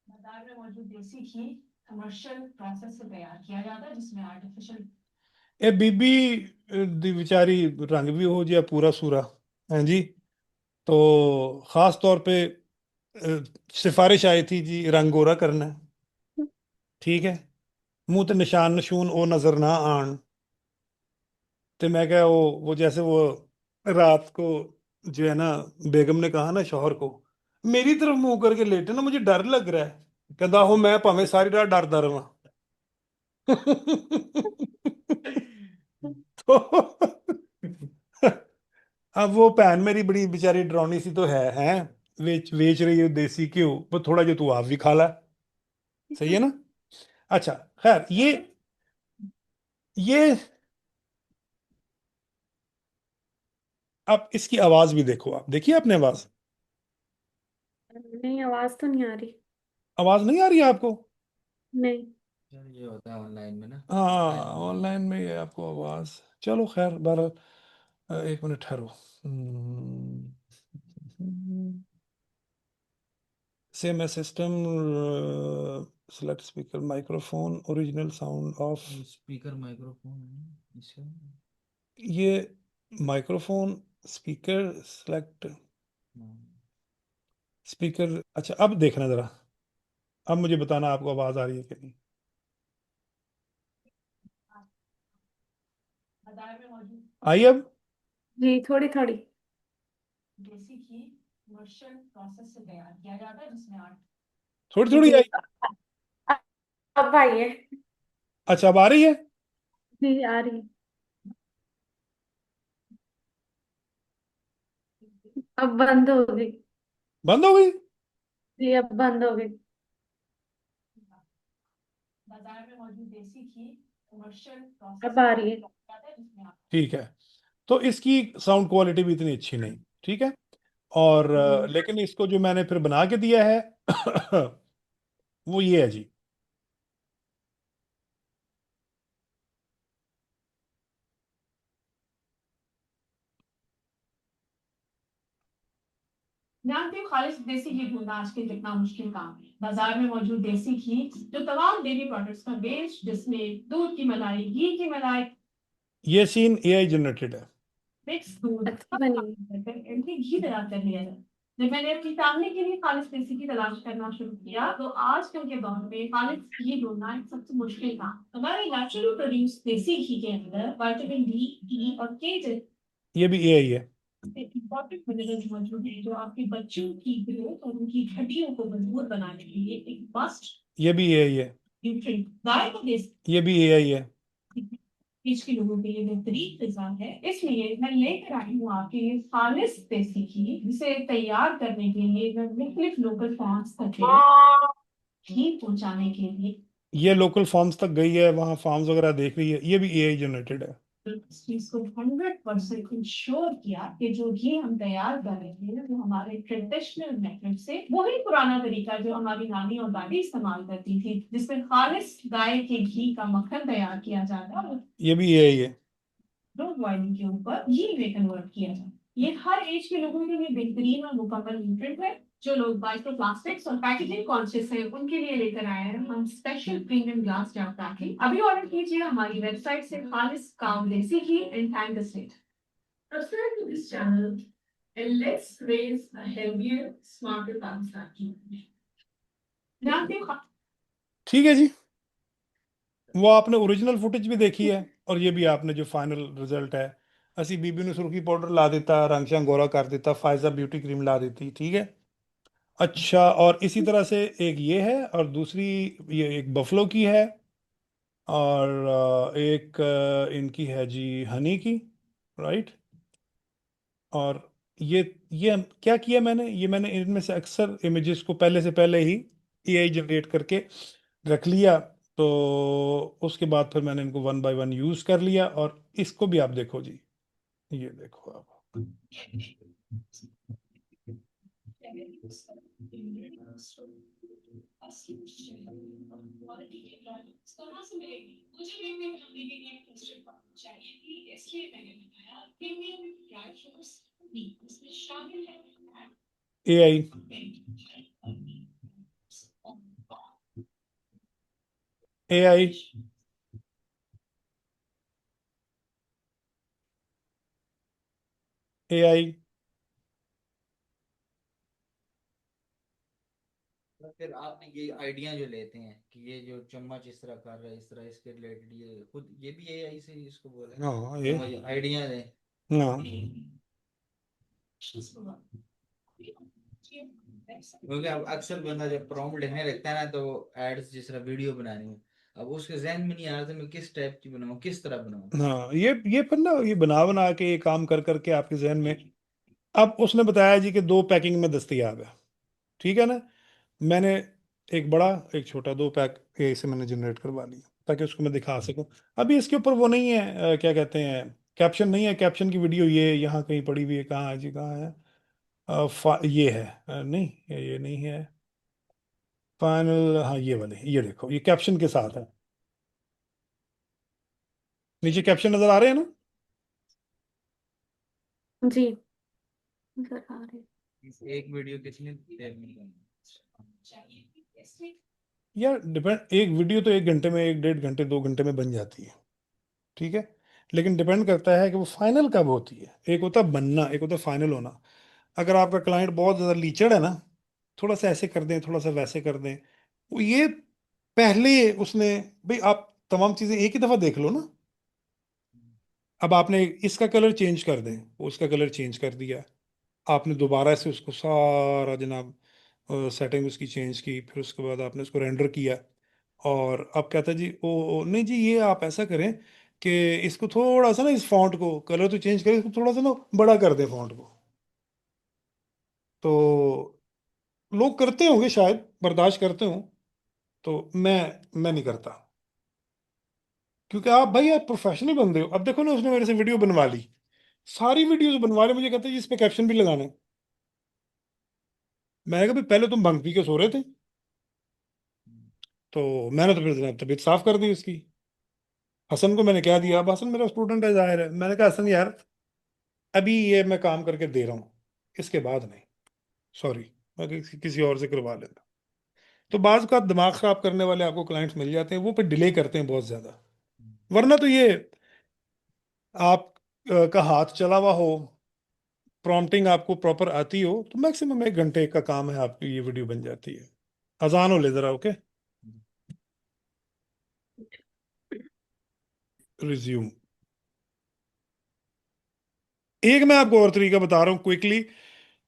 बाजार में मौजूद देसी घी कमर्शियल प्रोसेस से तैयार किया जाता है जिसमें आर्टिफिशियल ए बीबी दी बेचारी रंग भी हो जाए पूरा सूरा, हैं जी? तो खास तौर पे सिफारिश आई थी जी, रंग गोरा करना है, ठीक है? मुंह ते निशान नशून ओ नजर ना आन। तो मैं क्या, वो जैसे वो रात को जो है ना, बेगम ने कहा ना शौहर को, मेरी तरफ मुंह करके लेटे ना, मुझे डर लग रहा है। कहता हो मैं भावें सारी रात डरदा रहा। तो अब वो भैन मेरी बड़ी बेचारी डरावनी सी तो है बेच बेच रही है देसी घ्यो, पर थोड़ा जो तू आप भी खा ला। सही है ना? अच्छा, खैर ये अब इसकी आवाज भी देखो, आप देखिए आपने आवाज। नहीं, आवाज तो नहीं आ रही। आवाज नहीं आ रही है आपको? नहीं। यार ये होता है ऑनलाइन में ना, हाँ टाइम नहीं ऑनलाइन आता। में ये आपको आवाज। चलो खैर, बहरहाल, एक मिनट ठहरो। Same system, select speaker microphone original sound of. Speaker microphone है इसका। ये माइक्रोफोन स्पीकर सेलेक्ट हाँ। स्पीकर। अच्छा अब देखना जरा, अब मुझे बताना आपको आवाज आ रही है कि नहीं। बाजार में मौजूद आई अब? जी थोड़ी थोड़ी। देसी घी कमर्शियल प्रोसेस से तैयार किया जाता है जिसमें थोड़ी थोड़ी जी आई। अ- अब आई है। अच्छा अब आ रही है? जी आ रही है। अब बंद हो गई। बंद हो गई? जी अब बंद हो गई। बाजार में मौजूद देसी घी कमर्शियल अब प्रोसेस आ रही है। जाता है जिसमें ठीक है, तो इसकी साउंड क्वालिटी भी इतनी अच्छी नहीं, ठीक है? और जी लेकिन इसको जो मैंने फिर बना के दिया है वो ये है जी। जानते हो खालिश देसी घी ढूंढना आज के कितना मुश्किल काम है। बाजार में मौजूद देसी घी जो तमाम डेयरी प्रोडक्ट्स का बेस जिसमें दूध की मलाई घी की मलाई ये सीन एआई जनरेटेड है। मिक्स दूध अच्छी बनी है। इनकी घी तैयार कर लिया जाए। जब मैंने अपनी फैमिली के लिए खालिश देसी की तलाश करना शुरू किया तो आजकल के दौर में खालिश घी ढूंढना एक सबसे मुश्किल काम। हमारे नेचुरली प्रोड्यूस देसी घी के अंदर विटामिन डी ई और के जैसे ये भी एआई है। इंपॉर्टेंट मिनरल्स मौजूद हैं जो आपके बच्चों की ग्रोथ और उनकी हड्डियों को मजबूत बनाने के लिए एक मस्ट ये भी एआई है। न्यूट्रिएंट गाय को ये भी एआई है। देश के लोगों के लिए बेहतरीन गज़ा है। इसलिए मैं लेकर आई हूँ आपके लिए खालिश देसी घी जिसे तैयार करने के लिए मैं मुख्तलिफ लोकल फार्म्स तक घी पहुंचाने के लिए ये लोकल फार्म्स तक गई है, वहाँ फार्म्स वगैरह देख रही है, ये भी एआई जनरेटेड है। इस चीज को 100% इंश्योर किया कि जो घी हम तैयार कर रहे हैं वो हमारे ट्रेडिशनल मेथड से वही पुराना तरीका जो हमारी नानी और दादी इस्तेमाल करती थी, जिसमें खालिस गाय के घी का मक्खन तैयार किया जाता है, ये भी यही है। रोड बॉइलिंग के ऊपर घी में कन्वर्ट किया जाता है। ये हर एज के लोगों के लिए बेहतरीन और मुकम्मल न्यूट्रिएंट है। जो लोग माइक्रोप्लास्टिक्स और पैकेजिंग कॉन्शियस है उनके लिए लेकर आए हैं हम special premium glass jar packing. अभी ऑर्डर कीजिए हमारी वेबसाइट से खालिस काव देसी घी एंड थैंक द स्टेट। Subscribe to this channel and let's raise a healthier, smarter Pakistan. ठीक है जी, वो आपने ओरिजिनल फुटेज भी देखी है और ये भी आपने जो फाइनल रिजल्ट है। ਅਸੀਂ ਬੀਬੀ ਨੂੰ ਸੁਰਖੀ ਪਾਊਡਰ ਲਾ ਦਿੱਤਾ, रंग शंग गोरा कर देता, फायजा ब्यूटी क्रीम ला देती, ठीक है। अच्छा, और इसी तरह से एक ये है और दूसरी ये एक बफलो की है और एक इनकी है जी हनी की, राइट। और ये क्या किया मैंने, ये मैंने इनमें से अक्सर इमेजेस को पहले ही एआई जनरेट करके रख लिया, तो उसके बाद फिर मैंने इनको वन बाय वन यूज कर लिया। और इसको भी आप देखो जी, ये देखो आप। एआई एआई एआई तो फिर आपने ये आइडिया जो लेते हैं कि ये जो चम्मच इस तरह कर रहा है, इस तरह इसके रिलेटेड ये खुद ये भी एआई से ही इसको बोला है, हाँ ये मुझे आइडिया दे। हाँ क्योंकि अब अक्सर बंदा जब प्रॉम्प्ट लिखने लगता है ना तो एड्स जिस तरह वीडियो बनानी है, अब उसके जहन में नहीं आ रहा था मैं किस टाइप की बनाऊं, किस तरह बनाऊं। हाँ, ये फिर ना ये बना बना के ये काम कर करके आपके जहन में। अब उसने बताया जी कि 2 पैकिंग में दस्तयाब है, ठीक है ना। मैंने एक बड़ा एक छोटा 2 पैक एआई से मैंने जनरेट करवा लिया ताकि उसको मैं दिखा सकूं। अभी इसके ऊपर वो नहीं है, क्या कहते हैं, कैप्शन नहीं है। कैप्शन की वीडियो ये यहाँ कहीं पड़ी हुई है, कहाँ है जी, कहाँ है। ये है, नहीं ये नहीं है फाइनल। हाँ ये वाले, ये देखो ये कैप्शन के साथ है, नीचे कैप्शन नजर आ रहे हैं ना। जी नजर आ रही। एक वीडियो कितनी देर में बनाऊं? यार डिपेंड, एक वीडियो तो 1 घंटे में, 1 डेढ़ घंटे 2 घंटे में बन जाती है, ठीक है। लेकिन डिपेंड करता है कि वो फाइनल कब होती है। एक होता है बनना, एक होता है फाइनल होना। अगर आपका क्लाइंट बहुत ज़्यादा लीचड़ है ना, थोड़ा सा ऐसे कर दें, थोड़ा सा वैसे कर दें, वो ये पहले उसने, भाई आप तमाम चीज़ें एक ही दफ़ा देख लो ना। अब आपने इसका कलर चेंज कर दें, वो उसका कलर चेंज कर दिया, आपने दोबारा से उसको सारा जनाब सेटिंग उसकी चेंज की, फिर उसके बाद आपने उसको रेंडर किया। और अब कहता है जी नहीं जी, ये आप ऐसा करें कि इसको थोड़ा सा ना, इस फॉन्ट को कलर तो चेंज करें, इसको थोड़ा सा ना बड़ा कर दें फॉन्ट को। तो लोग करते होंगे शायद, बर्दाश्त करते हो। तो मैं नहीं करता, क्योंकि आप भाई आप प्रोफेशनल बंदे हो। अब देखो ना, उसने मेरे से वीडियो बनवा ली, सारी वीडियोस बनवा ली, मुझे कहता है जी इस पे कैप्शन भी लगाना है। मैंने कहा भाई पहले तुम भंग पी के सो रहे थे। तो मैंने तो फिर जनाब तबीयत साफ कर दी उसकी। हसन को मैंने क्या दिया, अब हसन मेरा स्टूडेंट है जाहिर है, मैंने कहा हसन यार अभी ये मैं काम करके दे रहा हूँ, इसके बाद नहीं, सॉरी, मैं किसी और से करवा लेता। तो बाज़ का दिमाग खराब करने वाले आपको क्लाइंट्स मिल जाते हैं, वो पे डिले करते हैं बहुत ज्यादा। वरना तो ये आप का हाथ चला हुआ हो, प्रॉम्प्टिंग आपको प्रॉपर आती हो, तो मैक्सिमम 1 घंटे का काम है, आपकी ये वीडियो बन जाती है। अजान हो ले जरा, ओके, रिज्यूम। एक मैं आपको और तरीका बता रहा हूँ क्विकली,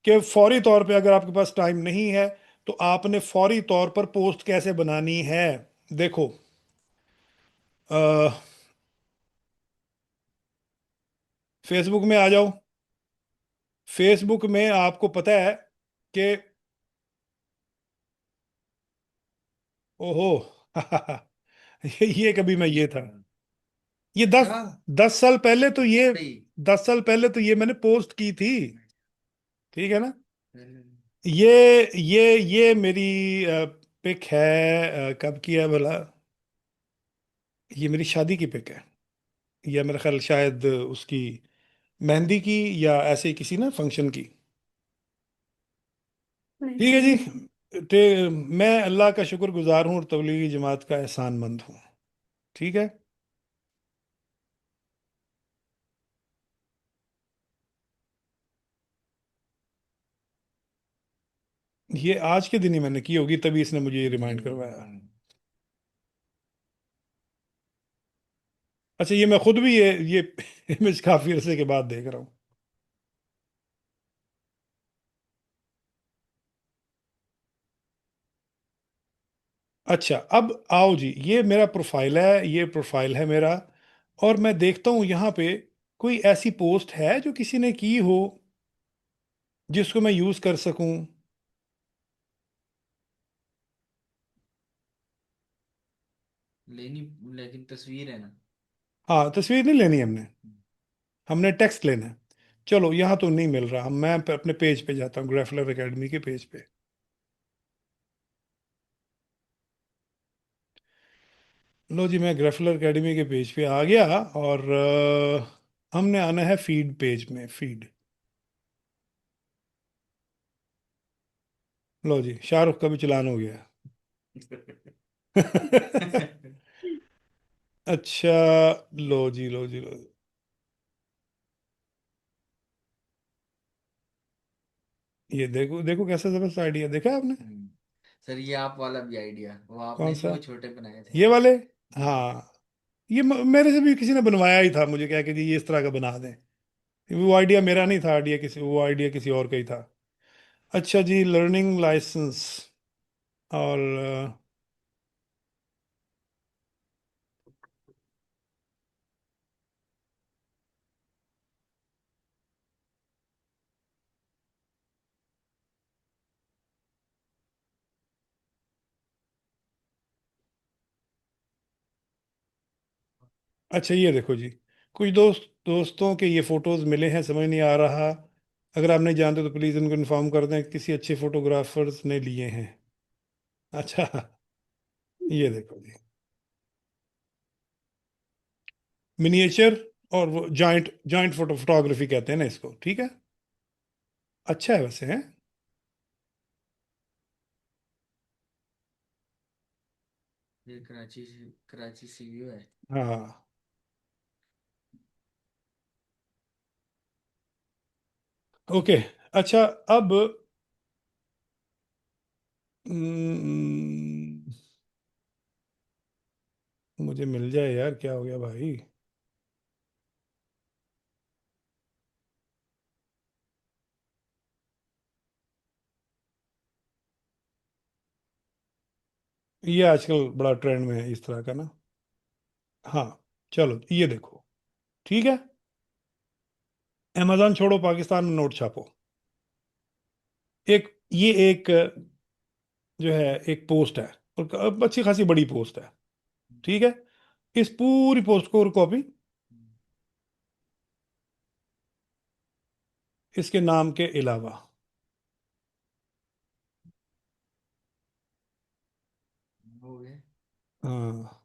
कि फौरी तौर पे अगर आपके पास टाइम नहीं है तो आपने फौरी तौर पर पोस्ट कैसे बनानी है। देखो, फेसबुक में आ जाओ। फेसबुक में आपको पता है कि, ओहो ये कभी मैं ये था, ये दस अच्छा 10 साल पहले तो ये भाई 10 साल पहले तो ये मैंने पोस्ट की थी, ठीक है ना। हम्म, ये मेरी पिक है, कब की है भला। ये मेरी शादी की पिक है, या मेरा ख्याल शायद उसकी मेहंदी की, या ऐसे ही किसी ना फंक्शन की। ठीक है जी। मैं अल्लाह का शुक्रगुजार हूँ और तबलीगी जमात का एहसानमंद हूँ। ठीक है। ये आज के दिन ही मैंने की होगी, तभी इसने मुझे ये रिमाइंड करवाया। अच्छा, ये मैं खुद भी ये इमेज काफी अरसे के बाद देख रहा हूँ। अच्छा, अब आओ जी, ये मेरा प्रोफाइल है, ये प्रोफाइल है मेरा। और मैं देखता हूँ यहाँ पे कोई ऐसी पोस्ट है जो किसी ने की हो जिसको मैं यूज कर सकूं। लेनी, लेकिन तस्वीर है ना। हाँ, तस्वीर नहीं लेनी हमने, हमने टेक्स्ट लेना है। चलो, यहाँ तो नहीं मिल रहा, मैं अपने पेज पे जाता हूँ, ग्रेफलर एकेडमी के पेज पे। लो जी, मैं ग्रेफलर एकेडमी के पेज पे आ गया, और हमने आना है फीड पेज में, फीड। लो जी, शाहरुख का भी चलान हो गया। अच्छा, लो जी, लो जी, लो जी। ये देखो देखो, कैसा जबरदस्त आइडिया देखा आपने। हम्म, सर ये आप वाला भी आइडिया वो आपने कौन नहीं सा, वो छोटे बनाए थे। ये वाले। हाँ हाँ, ये मेरे से भी किसी ने बनवाया ही था, मुझे क्या कि जी ये इस तरह का बना दें। वो आइडिया मेरा नहीं था, आइडिया किसी, वो आइडिया किसी और का ही था। अच्छा जी, लर्निंग लाइसेंस। और अच्छा, ये देखो जी, कुछ दोस्तों के ये फोटोज मिले हैं, समझ नहीं आ रहा। अगर आप नहीं जानते तो प्लीज़ उनको इन्फॉर्म कर दें, किसी अच्छे फोटोग्राफर्स ने लिए हैं। अच्छा, ये देखो जी, मिनिएचर, और वो जॉइंट जॉइंट फोटोग्राफी कहते हैं ना इसको, ठीक है। अच्छा है वैसे, है। ये कराची सी व्यू है। हाँ, ओके। अच्छा, अब हम्म, मुझे मिल जाए यार, क्या हो गया भाई। ये आजकल बड़ा ट्रेंड में है इस तरह का ना। हाँ, चलो ये देखो, ठीक है। अमेजोन छोड़ो, पाकिस्तान में नोट छापो। ये एक जो है, एक पोस्ट है, और अच्छी खासी बड़ी पोस्ट है, ठीक है। इस पूरी पोस्ट को और कॉपी, इसके नाम के अलावा। हो गए। हाँ,